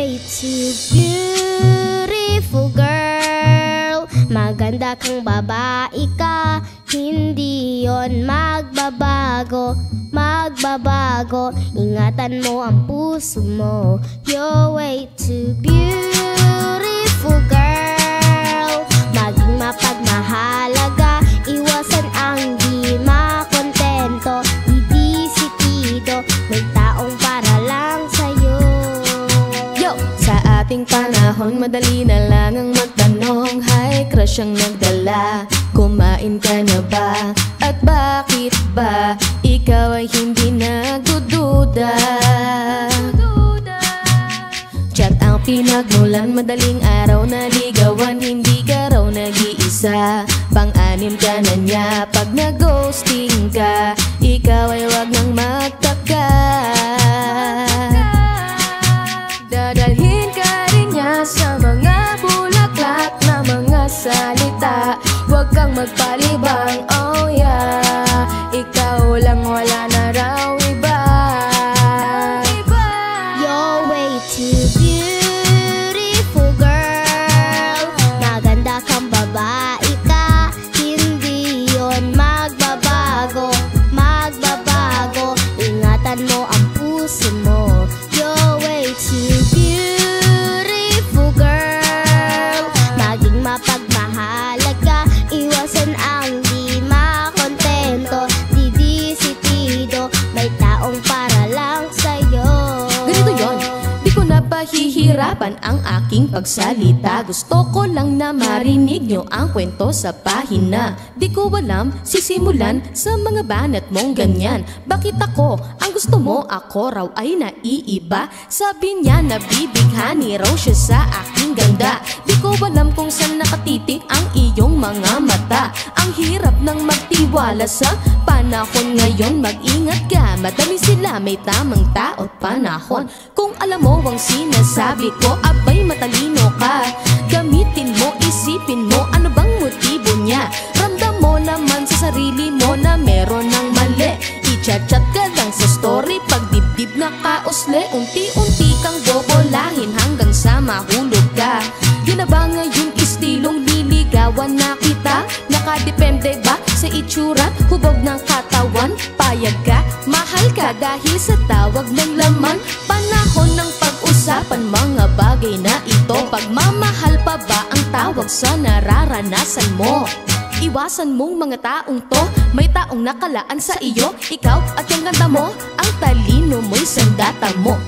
way too beautiful, girl. Maganda kang babae ka, hindi yon magbabago, magbabago. Ingatan mo ang puso mo. You're way too beautiful, girl. Maging mapagmahalaga, iwasan ang di makontento. Didisitido, may taong para lang sa'yo. Yo! Sa ating panahon, madali na lang ang magtanong. Hi, crush ang nagdala, kumain ka na ba? At bakit ba ikaw ay hindi nagdududa? Chat ang pinagmulan, madaling araw na ligawan. Hindi ka raw nag-iisa, pang-anim ka na niya. Pag nag-ghosting ka, ikaw ay wag nang magtaka. Dadalhin ka rin niya sa mga bulaklak na mga salita. Huwag kang magpalibang, oh yeah, ikaw lang, wala na raw iba. You're way too beautiful, girl. Maganda kang babae ka, hindi yon magbabago, magbabago. Ingatan mo ang puso mo. You're way too beautiful, girl. Maging mapagmahalaga, iwasan ang di makontento. Didisitido, may taong para lang sa'yo. Ganito yon, di ko na pahihirapan ang aking pagsalita. Gusto ko lang na marinig nyo ang kwento sa pahina. Di ko alam, sisimulan sa mga banat mong ganyan. Bakit ako ang gusto mo? Ako raw ay naiiba. Sabi niya nabibighani raw siya sa aking ganda. Di ko alam kung saan nakatitik ang iyong mga mata. Ang hirap ng magtiwala sa panahon ngayon. Mag-ingat ka, madami sila, may tamang tao at panahon. Kung alam mo ang sinasabi ko, abay matalino ka. Gamitin mo, isipin mo, ano bang motibo niya. Ramdam mo naman sa sarili mo na meron ng mali. I-chat-chat ka lang sa story, pag dibdib na kausle. Unti-unti kang bobolahin hanggang sa mahulog ka. Yun na ba ngayon istilong liligawan na kita? Nakadepende ba sa itsura, hubog ng katawan? Payag ka, mahal ka dahil sa tawag ng laman. Panahon ng pag-usapan mga bagay na ito. Pagmamahal pa ba ang tawag sa nararanasan mo? Iwasan mong mga taong to, may taong nakalaan sa iyo. Ikaw at yung ganda mo, ang talino mo'y sandata mo.